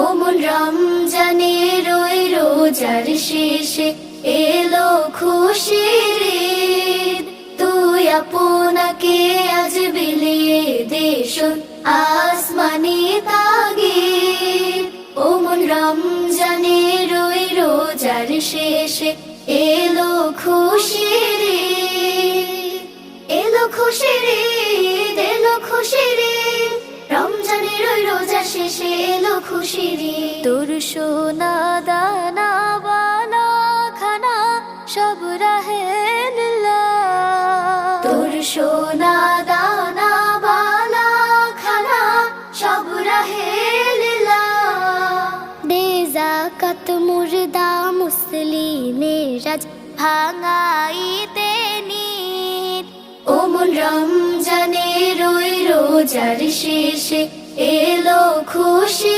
ওমন রমজানের ওই রোজার শেষে এলো খুশির ঈদ। তুই আপনাকে আজ বিলিয়ে দে শোন আসমানি তাগিদ। ওমন রমজানের ওই রোজার শেষে এলো খুশির ঈদ। এলো খুশির ঈদ, এলো খুশির ঈদ, রমজানের ওই রোজা শেষে এলো খুশির ঈদ। তোর সোনা দানা বালা খানা সব রাহে লিল্লাহ। তোর সোনা দানা বালা খানা সব রাহে লিল্লাহ। দে যাকাত মুর্দা মুসলিমের আজ ভাঙাইতে নিত। ওমন রমজানের ওই রোজার শেষে এলো খুশি।